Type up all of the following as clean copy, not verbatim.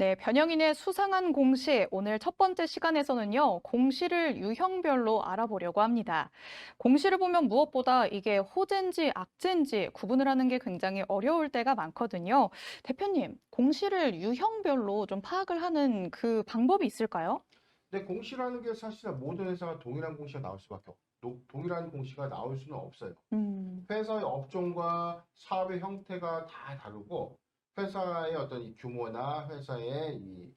네, 변형인의 수상한 공시. 오늘 첫 번째 시간에서는요, 공시를 유형별로 알아보려고 합니다. 공시를 보면 무엇보다 이게 호재인지 악재인지 구분을 하는 게 굉장히 어려울 때가 많거든요. 대표님, 공시를 유형별로 좀 파악을 하는 그 방법이 있을까요? 근데 공시라는 게 사실 모든 회사가 동일한 공시가 나올 수밖에 동일한 공시가 나올 수는 없어요. 음, 회사의 업종과 사업의 형태가 다 다르고 회사의 어떤 이 규모나 회사의 이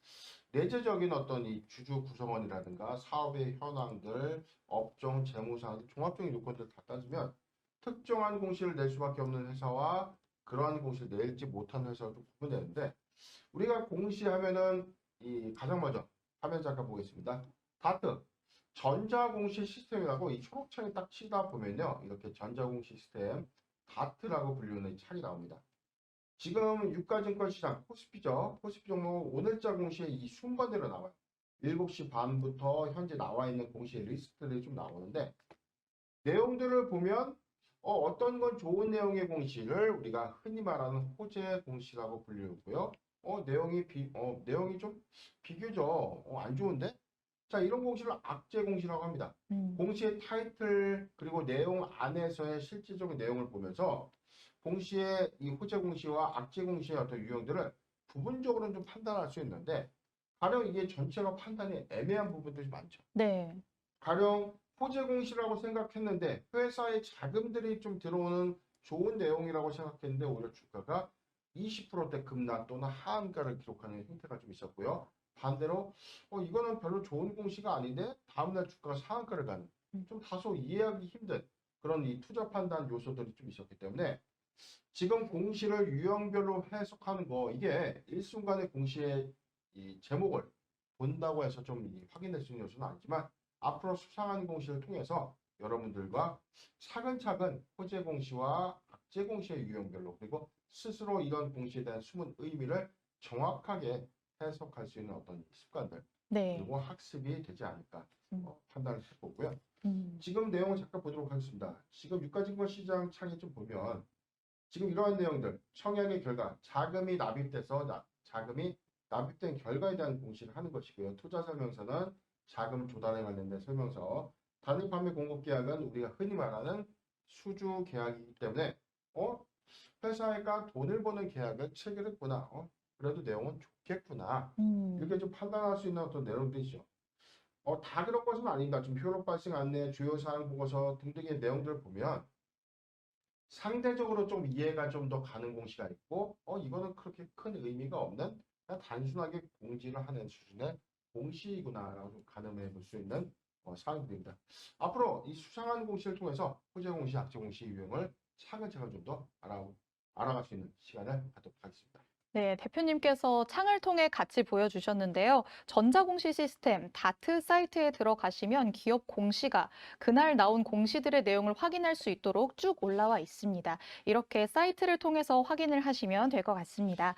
내재적인 어떤 이 주주 구성원이라든가 사업의 현황들, 업종, 재무상, 종합적인 요건들 다 따지면 특정한 공시를 낼 수밖에 없는 회사와 그러한 공시를 낼지 못하는 회사가 좀 구분되는데 우리가 공시하면은 이 가장 먼저 화면 잠깐 보겠습니다. 다트 전자공시 시스템이라고 이 초록창에 딱 치다 보면요. 이렇게 전자공시 시스템 다트라고 불리는 창이 나옵니다. 지금 유가증권 시장 코스피죠. 코스피 종목 오늘자 공시에 이 순번대로 나와요. 7시 반부터 현재 나와 있는 공시 리스트들이 좀 나오는데 내용들을 보면 어떤 건 좋은 내용의 공시를 우리가 흔히 말하는 호재 공시라고 불리고요. 내용이 좀 비교적 안 좋은데? 자, 이런 공시를 악재 공시라고 합니다. 음. 공시의 타이틀 그리고 내용 안에서의 실질적인 내용을 보면서 공시의 이 호재 공시와 악재 공시의 어떤 유형들을 부분적으로는 좀 판단할 수 있는데 가령 이게 전체가 판단이 애매한 부분들이 많죠. 네. 가령 호재 공시라고 생각했는데 회사의 자금들이 좀 들어오는 좋은 내용이라고 생각했는데 오히려 주가가 20%대 급락 또는 하한가를 기록하는 형태가 좀 있었고요. 반대로 이거는 별로 좋은 공시가 아닌데 다음날 주가가 상한가를 가는 좀 다소 이해하기 힘든 그런 이 투자 판단 요소들이 좀 있었기 때문에 지금 공시를 유형별로 해석하는 거 이게 일순간에 공시의 이 제목을 본다고 해서 좀 확인될 수 있는 요소는 아니지만 앞으로 수상한 공시를 통해서 여러분들과 차근차근 호재 공시와 악재 공시의 유형별로 그리고 스스로 이런 공시에 대한 숨은 의미를 정확하게 해석할 수 있는 어떤 습관들 네. 그리고 학습이 되지 않을까 음. 판단을 해보고요. 음. 지금 내용을 잠깐 보도록 하겠습니다. 지금 유가증권 시장 창에 좀 보면 지금 이러한 내용들 청약의 결과 자금이 납입된 결과에 대한 공시를 하는 것이고요. 투자 설명서는 자금 조달에 관련된 설명서, 단일 판매 공급 계약은 우리가 흔히 말하는 수주 계약이기 때문에 어 회사가 돈을 버는 계약을 체결했구나. 그래도 내용은 좋겠구나. 음. 이렇게 좀 판단할 수 있는 어떤 내용들이죠. 다 그럴 것은 아닙니다. 지금 효력 발생 안내, 주요 사항 보고서 등등의 내용들을 보면 상대적으로 좀 이해가 좀 더 가는 공시가 있고, 이거는 그렇게 큰 의미가 없는 그냥 단순하게 공지를 하는 수준의 공시구나라고 좀 가늠해 볼 수 있는 사항들입니다. 앞으로 이 수상한 공시를 통해서 호재 공시, 악재 공시 유형을 차근차근 좀 더 알아갈 수 있는 시간을 갖도록 하겠습니다. 네, 대표님께서 창을 통해 같이 보여주셨는데요. 전자공시 시스템 다트 사이트에 들어가시면 기업 공시가 그날 나온 공시들의 내용을 확인할 수 있도록 쭉 올라와 있습니다. 이렇게 사이트를 통해서 확인을 하시면 될 것 같습니다.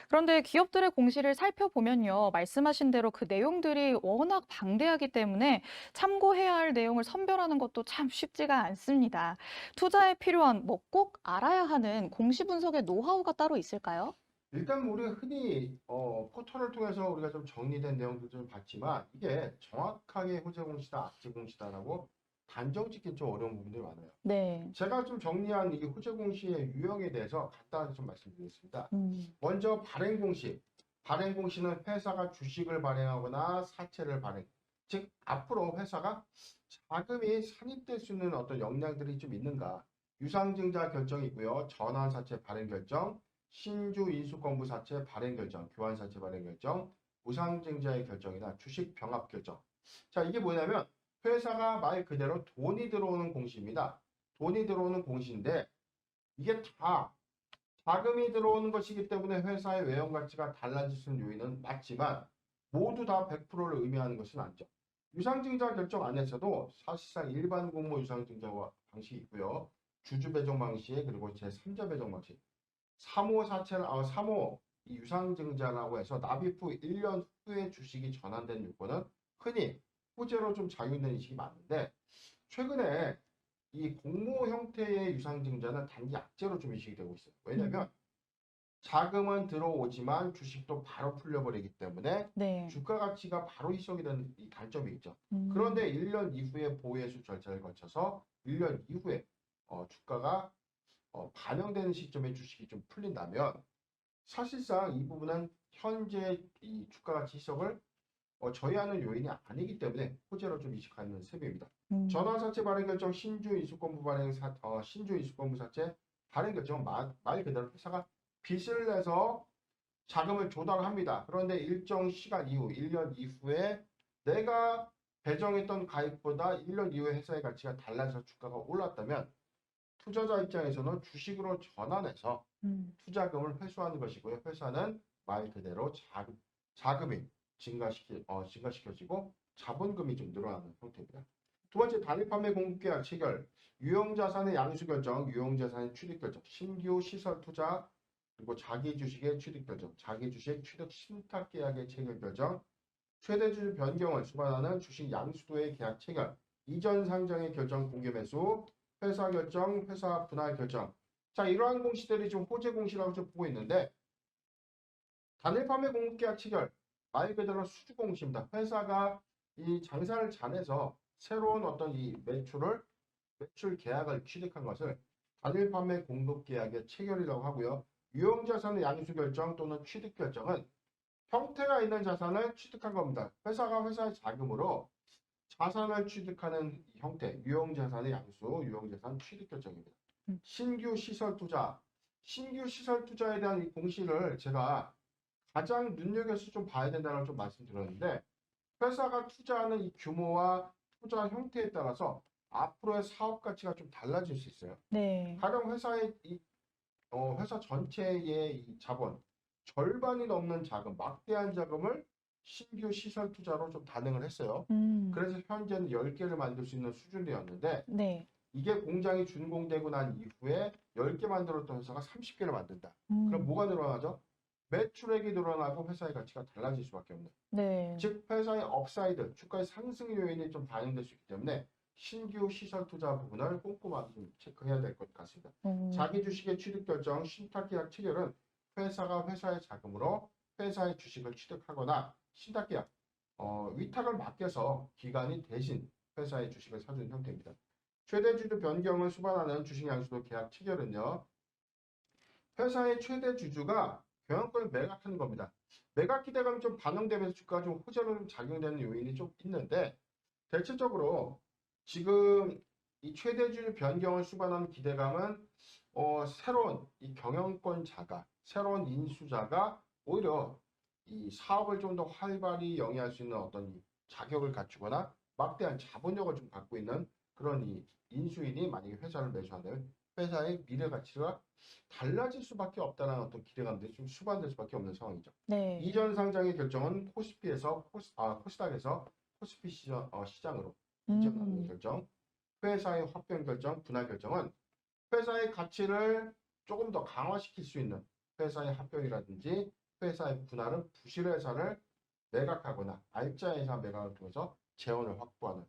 그런데 기업들의 공시를 살펴보면요. 말씀하신 대로 그 내용들이 워낙 방대하기 때문에 참고해야 할 내용을 선별하는 것도 참 쉽지가 않습니다. 투자에 필요한 뭐 꼭 알아야 하는 공시 분석의 노하우가 따로 있을까요? 일단 우리가 흔히 포털을 통해서 우리가 좀 정리된 내용들 좀 봤지만 이게 정확하게 호재 공시다, 악재 공시다라고 단정 짓기 좀 어려운 부분들이 많아요. 네. 제가 좀 정리한 이 호재 공시의 유형에 대해서 간단하게 좀 말씀드리겠습니다. 음. 먼저 발행 공시. 발행 공시는 회사가 주식을 발행하거나 사채를 발행. 즉 앞으로 회사가 자금이 산입될 수 있는 어떤 역량들이 좀 있는가. 유상증자 결정이 있고요. 전환사채 발행 결정, 신주 인수권부 사채 발행 결정, 교환사채 발행 결정, 무상증자의 결정이나 주식 병합 결정. 자, 이게 뭐냐면 회사가 말 그대로 돈이 들어오는 공시입니다. 돈이 들어오는 공시인데 이게 다 자금이 들어오는 것이기 때문에 회사의 외형 가치가 달라질 수 있는 요인은 맞지만 모두 다 100%를 의미하는 것은 아니죠. 유상증자 결정 안에서도 사실상 일반 공모 유상증자 방식이 있고요. 주주 배정 방식 그리고 제3자 배정 방식. 3호 사채는 3호 이 유상증자라고 해서 납입 후 1년 후에 주식이 전환된 요건은 흔히 호재로 좀 작용되는 인식이 많은데 최근에 이 공모 형태의 유상증자는 단기 약재로 좀 인식이 되고 있어요. 음. 왜냐하면 자금은 들어오지만 주식도 바로 풀려버리기 때문에 네. 주가 가치가 바로 희석이 되는 이 단점이 있죠. 음. 그런데 1년 이후에 보호해수 절차를 거쳐서 1년 이후에 주가가 반영되는 시점에 주식이 좀 풀린다면 사실상 이 부분은 현재 이 주가 가치 희석을 저해하는 요인이 아니기 때문에 호재로 좀 이식하는 셈입니다. 전환사채 발행 결정, 신주 이수권부 사채 발행 결정 말 그대로 회사가 빚을 내서 자금을 조달합니다. 그런데 일정 시간 이후, 1년 이후에 내가 배정했던 가입보다 1년 이후에 회사의 가치가 달라져서 주가가 올랐다면 투자자 입장에서는 주식으로 전환해서 투자금을 회수하는 것이고요. 회사는 말 그대로 자금이 증가시켜지고 자본금이 좀 늘어나는 형태입니다. 두 번째, 단일 판매 공급계약 체결, 유형자산의 양수 결정, 유형자산의 취득 결정, 신규 시설 투자, 그리고 자기 주식의 취득 결정, 자기 주식 취득 신탁 계약의 체결 결정, 최대 주주 변경을 수반하는 주식 양수도의 계약 체결, 이전 상장의 결정 공개 매수, 회사 결정, 회사 분할 결정. 자, 이러한 공시들이 지금 호재 공시라고 좀 보고 있는데 단일 판매 공급 계약 체결 말 그대로 수주 공시입니다. 회사가 이 장사를 잘해서 새로운 어떤 이 매출 계약을 취득한 것을 단일 판매 공급 계약의 체결이라고 하고요. 유형자산의 양수 결정 또는 취득 결정은 형태가 있는 자산을 취득한 겁니다. 회사가 회사의 자금으로 자산을 취득하는 형태, 유형자산의 양수, 유형자산 취득 결정입니다. 신규 시설 투자, 신규 시설 투자에 대한 이 공시를 제가 가장 눈여겨서 좀 봐야 된다는 좀 말씀드렸는데 회사가 투자하는 이 규모와 투자 형태에 따라서 앞으로의 사업 가치가 좀 달라질 수 있어요. 네. 가령 회사 전체의 이 자본 절반이 넘는 자금, 막대한 자금을 신규 시설 투자로 좀 단행을 했어요. 그래서 현재는 10개를 만들 수 있는 수준이었는데 네. 이게 공장이 준공되고 난 이후에 10개 만들었던 회사가 30개를 만든다. 그럼 뭐가 늘어나죠? 매출액이 늘어나고 회사의 가치가 달라질 수밖에 없는. 네. 즉 회사의 업사이드, 주가의 상승 요인이 좀 반영될 수 있기 때문에 신규 시설 투자 부분을 꼼꼼하게 좀 체크해야 될 것 같습니다. 자기 주식의 취득 결정, 신탁 계약 체결은 회사가 회사의 자금으로 회사의 주식을 취득하거나 신탁 계약, 위탁을 맡겨서 기관이 대신 회사의 주식을 사주는 형태입니다. 최대 주주 변경을 수반하는 주식 양수도 계약 체결은요. 회사의 최대 주주가 경영권을 매각하는 겁니다. 매각 기대감이 좀 반영되면서 주가가 좀 호재로 좀 작용되는 요인이 좀 있는데 대체적으로 지금 이 최대 주주 변경을 수반하는 기대감은 새로운 이 경영권자가 새로운 인수자가 오히려 이 사업을 좀 더 활발히 영위할 수 있는 어떤 이 자격을 갖추거나 막대한 자본력을 좀 갖고 있는 그런 이 인수인이 만약에 회사를 매수한다면 회사의 미래 가치가 달라질 수밖에 없다는 어떤 기대감들이 좀 수반될 수밖에 없는 상황이죠. 네. 이전 상장의 결정은 코스닥에서 코스피 시장으로 이전하는 결정, 회사의 합병 결정, 분할 결정은 회사의 가치를 조금 더 강화시킬 수 있는 회사의 합병이라든지 회사의 분할은 부실회사를 매각하거나 알짜회사 매각을 통해서 재원을 확보하는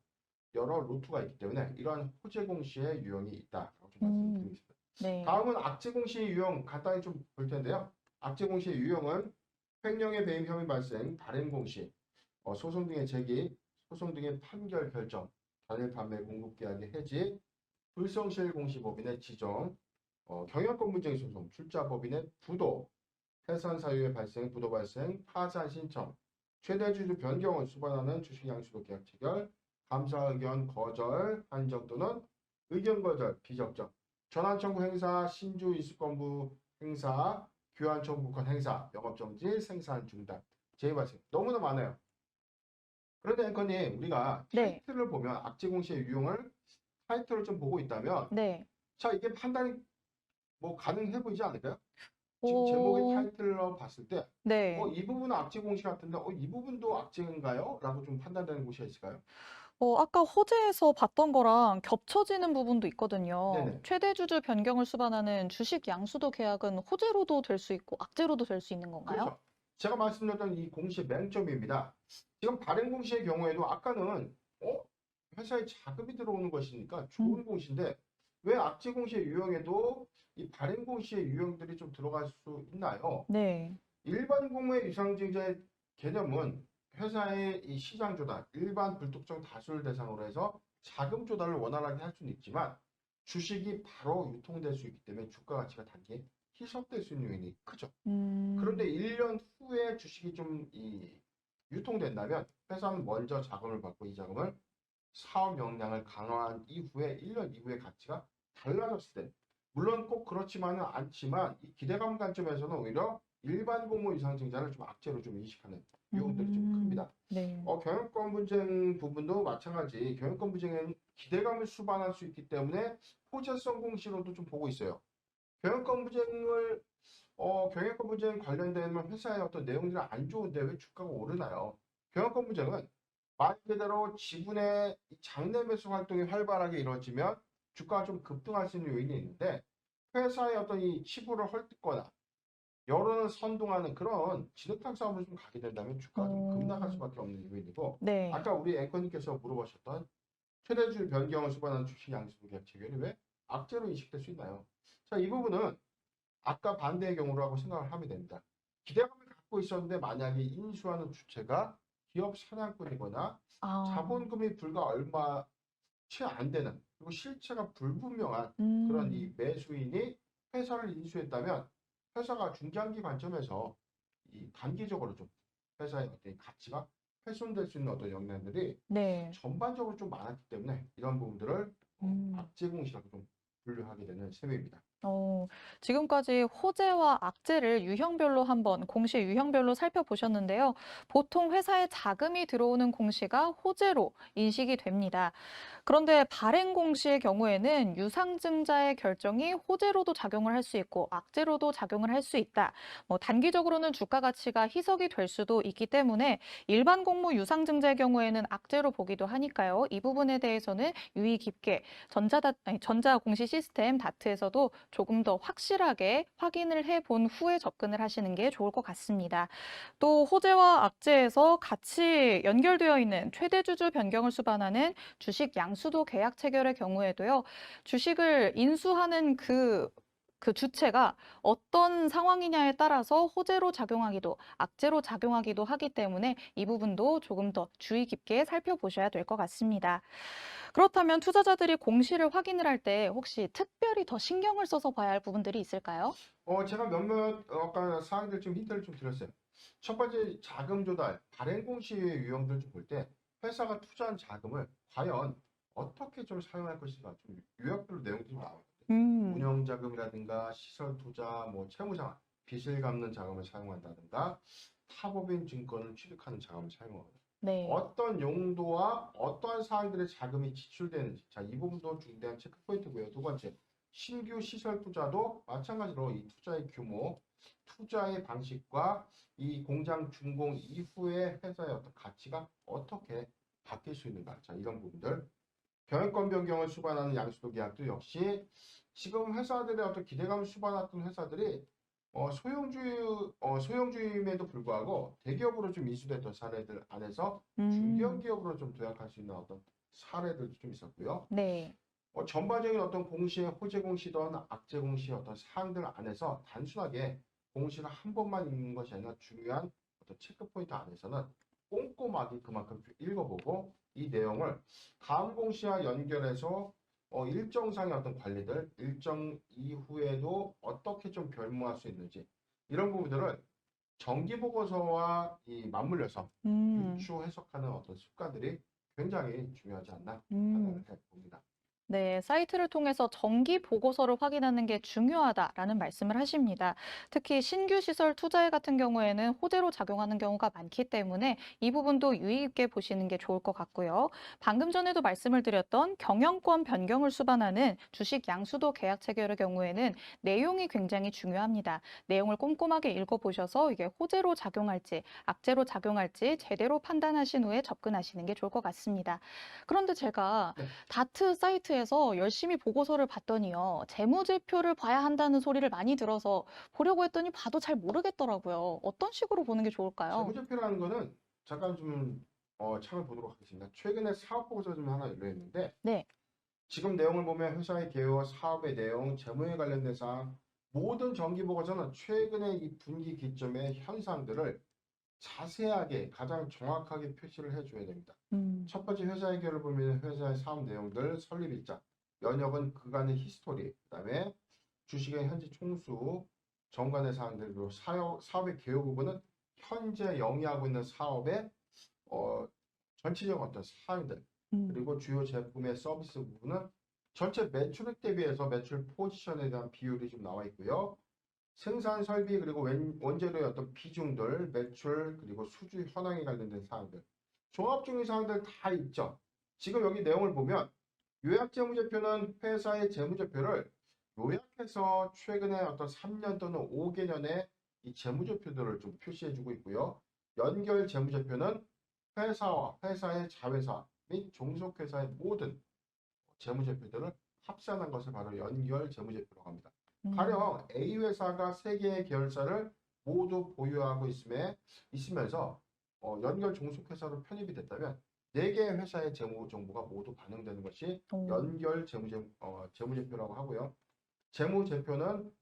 여러 루트가 있기 때문에 이러한 호재 공시의 유형이 있다라고 좀 말씀드리겠습니다. 네. 다음은 악재 공시의 유형 간단히 좀 볼 텐데요. 악재 공시의 유형은 횡령의 배임 혐의 발생, 발행 공시, 소송 등의 제기, 소송 등의 판결 결정, 단일 판매 공급 계약의 해지, 불성실 공시법인의 지정, 경영권 문제의 소송, 출자법인의 부도, 해산 사유의 발생, 부도 발생, 파산 신청, 최대 주주 변경을 수반하는 주식 양수도 계약 체결, 감사 의견 거절, 한정 또는 의견 거절, 비적정, 전환 청구 행사, 신주 이수권부 행사, 교환 청구권 행사, 영업정지, 생산 중단, 재발생 너무나 많아요. 그런데 앵커님 우리가 네. 타이틀을 보면 악재 공시의 유형을 타이틀을 좀 보고 있다면 네. 자 이게 판단이 뭐 가능해 보이지 않을까요? 지금 제목의 타이틀로 봤을 때 네. 이 부분은 악재 공시 같은데 이 부분도 악재인가요? 라고 좀 판단되는 곳이 있을까요? 아까 호재에서 봤던 거랑 겹쳐지는 부분도 있거든요. 네네. 최대 주주 변경을 수반하는 주식 양수도 계약은 호재로도 될 수 있고 악재로도 될 수 있는 건가요? 그렇죠. 제가 말씀드렸던 이 공시의 맹점입니다. 지금 발행 공시의 경우에도 아까는 회사에 자금이 들어오는 것이니까 좋은 공시인데 왜 악재 공시의 유형에도 이 발행 공시의 유형들이 좀 들어갈 수 있나요? 네. 일반 공모의 유상증자의 개념은 회사의 이 시장 조달, 일반 불특정 다수를 대상으로 해서 자금 조달을 원활하게 할 수는 있지만 주식이 바로 유통될 수 있기 때문에 주가 가치가 단기에 희석될 수 있는 요인이 크죠. 그런데 음, 1년 후에 주식이 좀 유통된다면 회사는 먼저 자금을 받고 이 자금을 사업 역량을 강화한 이후에 1년 이후의 가치가 달라졌을 때 물론 꼭 그렇지만은 않지만 이 기대감 관점에서는 오히려 일반 공모 유상증자를 좀 악재로 좀 인식하는 유형들이 좀 큽니다. 네. 경영권 분쟁 부분도 마찬가지. 경영권 분쟁은 기대감을 수반할 수 있기 때문에 호재성 공시로도 좀 보고 있어요. 경영권 분쟁을 경영권 분쟁 관련되면 회사의 어떤 내용들이 안 좋은데 왜 주가가 오르나요? 경영권 분쟁은 말 그대로 지분의 장내 매수 활동이 활발하게 이루어지면 주가가 좀 급등할 수 있는 요인이 있는데 회사의 어떤 이 치부를 헐뜯거나 여론을 선동하는 그런 진흙탕 싸움을 좀 가게 된다면 주가가 좀 급락할 어, 수밖에 없는 요인이고 네. 아까 우리 앵커님께서 물어보셨던 최대주의 변경을 수반하는 주식 양수 계약 체결이 왜 악재로 인식될 수 있나요? 자, 이 부분은 아까 반대의 경우라고 생각을 하면 됩니다. 기대감을 갖고 있었는데 만약에 인수하는 주체가 기업 사냥꾼이거나 아, 자본금이 불과 얼마 채 안 되는 그리고 실체가 불분명한 그런 이 음, 매수인이 회사를 인수했다면 회사가 중장기 관점에서 이 단기적으로 좀 회사의 어떤 가치가 훼손될 수 있는 어떤 영향들이 네. 전반적으로 좀 많았기 때문에 이런 부분들을 음. 악재 공시라고 좀 분류하게 되는 셈입니다. 어, 지금까지 호재와 악재를 유형별로 한번 공시 유형별로 살펴보셨는데요. 보통 회사에 자금이 들어오는 공시가 호재로 인식이 됩니다. 그런데 발행 공시의 경우에는 유상증자의 결정이 호재로도 작용을 할 수 있고 악재로도 작용을 할 수 있다. 단기적으로는 주가 가치가 희석이 될 수도 있기 때문에 일반 공모 유상증자의 경우에는 악재로 보기도 하니까요. 이 부분에 대해서는 유의 깊게 전자공시 시스템 다트에서도 조금 더 확실하게 확인을 해본 후에 접근을 하시는 게 좋을 것 같습니다. 또 호재와 악재에서 같이 연결되어 있는 최대 주주 변경을 수반하는 주식 양수도 계약 체결의 경우에도요, 주식을 인수하는 그 주체가 어떤 상황이냐에 따라서 호재로 작용하기도, 악재로 작용하기도 하기 때문에 이 부분도 조금 더 주의 깊게 살펴보셔야 될 것 같습니다. 그렇다면 투자자들이 공시를 확인을 할 때 혹시 특별히 더 신경을 써서 봐야 할 부분들이 있을까요? 제가 몇몇 아까 사항들 좀 힌트를 좀 드렸어요. 첫 번째 자금 조달, 발행 공시의 유형들 좀 볼 때 회사가 투자한 자금을 과연 어떻게 좀 사용할 것인가 좀 요약별로 내용들이 좀 나와요. 음, 운영 자금이라든가 시설 투자, 뭐 채무 상환, 빚을 갚는 자금을 사용한다든가 타법인 증권을 취득하는 자금을 사용하거든요. 네. 어떤 용도와 어떠한 사항들의 자금이 지출되는지, 자, 이 부분도 중대한 체크 포인트고요. 두 번째, 신규 시설 투자도 마찬가지로 이 투자의 규모, 투자의 방식과 이 공장 준공 이후에 회사의 어떤 가치가 어떻게 바뀔 수 있는가. 자, 이런 부분들. 경영권 변경을 수반하는 양수도 계약도 역시 지금 회사들의 어떤 기대감을 수반했던 회사들이 소형주임에도 불구하고 대기업으로 좀 인수됐던 사례들 안에서 중견 음, 기업으로 좀 도약할 수 있는 어떤 사례들도 좀 있었고요. 네. 전반적인 어떤 공시의 호재 공시든 악재 공시의 어떤 사항들 안에서 단순하게 공시를 한 번만 읽는 것이 아니라 중요한 어떤 체크 포인트 안에서는 꼼꼼하게 그만큼 좀 읽어보고 이 내용을 다음 공시와 연결해서 일정상의 어떤 관리들, 일정 이후에도 어떻게 좀 변모할 수 있는지 이런 부분들을 정기 보고서와 이 맞물려서 음, 유추 해석하는 어떤 습관들이 굉장히 중요하지 않나 판단을 음. 해 봅니다. 네, 사이트를 통해서 정기 보고서를 확인하는 게 중요하다라는 말씀을 하십니다. 특히 신규 시설 투자에 같은 경우에는 호재로 작용하는 경우가 많기 때문에 이 부분도 유의 있게 보시는 게 좋을 것 같고요. 방금 전에도 말씀을 드렸던 경영권 변경을 수반하는 주식 양수도 계약 체결의 경우에는 내용이 굉장히 중요합니다. 내용을 꼼꼼하게 읽어보셔서 이게 호재로 작용할지 악재로 작용할지 제대로 판단하신 후에 접근하시는 게 좋을 것 같습니다. 그런데 제가 네. 다트 사이트에서 열심히 보고서를 봤더니요. 재무제표를 봐야 한다는 소리를 많이 들어서 보려고 했더니 봐도 잘 모르겠더라고요. 어떤 식으로 보는 게 좋을까요? 재무제표라는 거는 잠깐 좀 창을 보도록 하겠습니다. 최근에 사업 보고서 좀 하나 열려 있는데 네. 지금 내용을 보면 회사의 개요, 사업의 내용, 재무에 관련된 사항, 모든 정기보고서는 최근의 이 분기 기점의 현상들을 자세하게 가장 정확하게 표시를 해줘야 됩니다. 첫 번째 회사의 개요를 보면 회사의 사업 내용들, 설립일자, 연역은 그간의 히스토리, 그다음에 주식의 현재 총수, 정관의 사항들, 그리고 사업의 개요 부분은 현재 영위하고 있는 사업의 전체적 어떤 사항들, 그리고 주요 제품의 서비스 부분은 전체 매출액 대비해서 매출 포지션에 대한 비율이 좀 나와 있고요. 생산 설비 그리고 원재료의 어떤 비중들, 매출 그리고 수주 현황에 관련된 사항들, 종합적인 사항들 다 있죠. 지금 여기 내용을 보면 요약 재무제표는 회사의 재무제표를 요약해서 최근에 어떤 3년 또는 5개년의 이 재무제표들을 좀 표시해주고 있고요. 연결 재무제표는 회사와 회사의 자회사 및 종속회사의 모든 재무제표들을 합산한 것을 바로 연결 재무제표라고 합니다. 가령 A 회사가 3개의 계열사를 모두 보유하고 있으면서 연결 종속회사로 편입이 됐다면 4개의 회사의 재무 정보가 모두 반영되는 것이 연결 재무제표라고 하고요. 재무제표는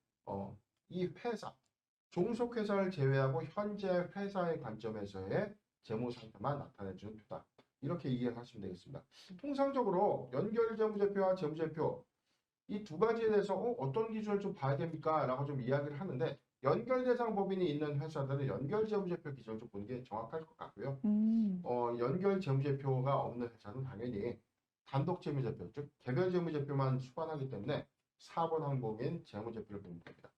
이 회사, 종속회사를 제외하고 현재 회사의 관점에서의 재무 상태만 나타내주는 표다. 이렇게 이해를 하시면 되겠습니다. 통상적으로 연결 재무제표와 재무제표 이 두 가지에 대해서 어떤 기준을 좀 봐야 됩니까? 라고 좀 이야기를 하는데 연결 대상 법인이 있는 회사들은 연결 재무제표 기준을 좀 보는 게 정확할 것 같고요. 연결 재무제표가 없는 회사는 당연히 단독 재무제표, 즉 개별 재무제표만 수반하기 때문에 4번 항목인 재무제표를 보면 됩니다.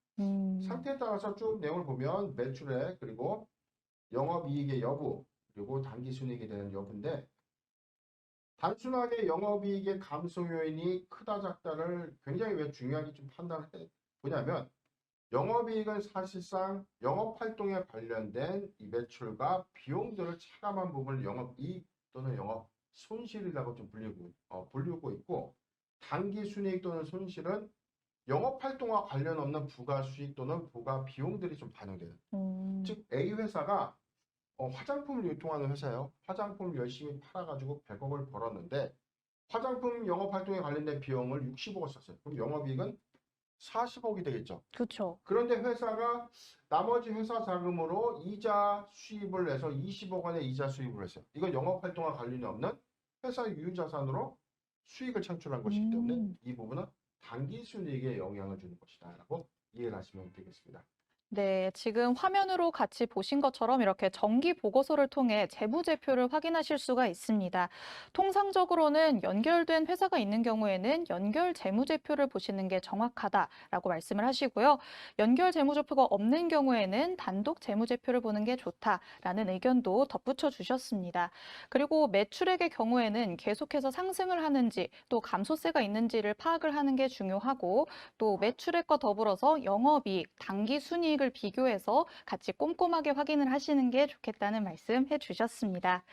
상태에 따라서 쭉 내용을 보면 매출액 그리고 영업이익의 여부 그리고 당기순이익에 대한 여부인데 단순하게 영업이익의 감소 요인이 크다 작다를 굉장히 왜 중요하게 좀 판단해 보냐면 영업이익은 사실상 영업활동에 관련된 이 매출과 비용들을 차감한 부분을 영업이익 또는 영업손실이라고 좀 불리고 있고 당기순이익 또는 손실은 영업활동과 관련 없는 부가수익 또는 부가비용들이 좀 반영되는 즉 A 회사가 화장품을 유통하는 회사예요. 화장품을 열심히 팔아가지고 100억을 벌었는데 화장품 영업활동에 관련된 비용을 60억을 썼어요. 그럼 영업이익은 40억이 되겠죠. 그렇죠. 그런데 회사가 나머지 회사 자금으로 이자 수입을 내서 20억 원의 이자 수입을 했어요. 이건 영업활동과 관련이 없는 회사 유유자산으로 수익을 창출한 것이기 때문에 이 부분은 당기순이익에 영향을 주는 것이다 라고 이해를 하시면 되겠습니다. 네, 지금 화면으로 같이 보신 것처럼 이렇게 정기 보고서를 통해 재무제표를 확인하실 수가 있습니다. 통상적으로는 연결된 회사가 있는 경우에는 연결 재무제표를 보시는 게 정확하다라고 말씀을 하시고요. 연결 재무제표가 없는 경우에는 단독 재무제표를 보는 게 좋다라는 의견도 덧붙여 주셨습니다. 그리고 매출액의 경우에는 계속해서 상승을 하는지 또 감소세가 있는지를 파악을 하는 게 중요하고 또 매출액과 더불어서 영업이익, 당기순이익 을 비교해서 같이 꼼꼼하게 확인을 하시는 게 좋겠다는 말씀 해주셨습니다.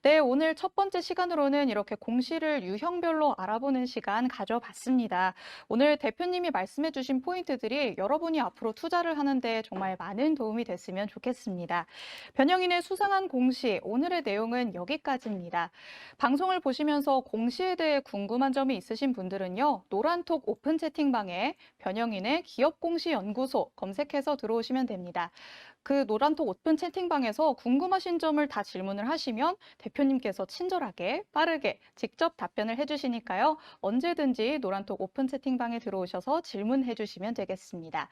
네, 오늘 첫 번째 시간으로는 이렇게 공시를 유형별로 알아보는 시간 가져봤습니다. 오늘 대표님이 말씀해 주신 포인트들이 여러분이 앞으로 투자를 하는데 정말 많은 도움이 됐으면 좋겠습니다. 변형인의 수상한 공시, 오늘의 내용은 여기까지입니다. 방송을 보시면서 공시에 대해 궁금한 점이 있으신 분들은요, 노란톡 오픈 채팅방에 변형인의 기업공시연구소 검색해서 들어오시면 됩니다. 그 노란톡 오픈 채팅방에서 궁금하신 점을 다 질문을 하시면 대표님께서 친절하게 빠르게 직접 답변을 해주시니까요. 언제든지 노란톡 오픈 채팅방에 들어오셔서 질문해 주시면 되겠습니다.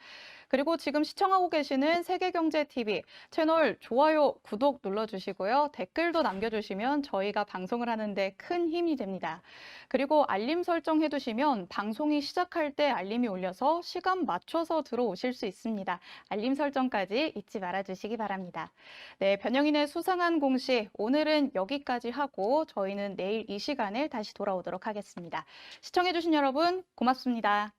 그리고 지금 시청하고 계시는 세계경제TV 채널 좋아요, 구독 눌러주시고요. 댓글도 남겨주시면 저희가 방송을 하는데 큰 힘이 됩니다. 그리고 알림 설정해 두시면 방송이 시작할 때 알림이 울려서 시간 맞춰서 들어오실 수 있습니다. 알림 설정까지 잊지 말아주시기 바랍니다. 네, 변형인의 수상한 공시 오늘은 여기까지 하고 저희는 내일 이 시간에 다시 돌아오도록 하겠습니다. 시청해주신 여러분 고맙습니다.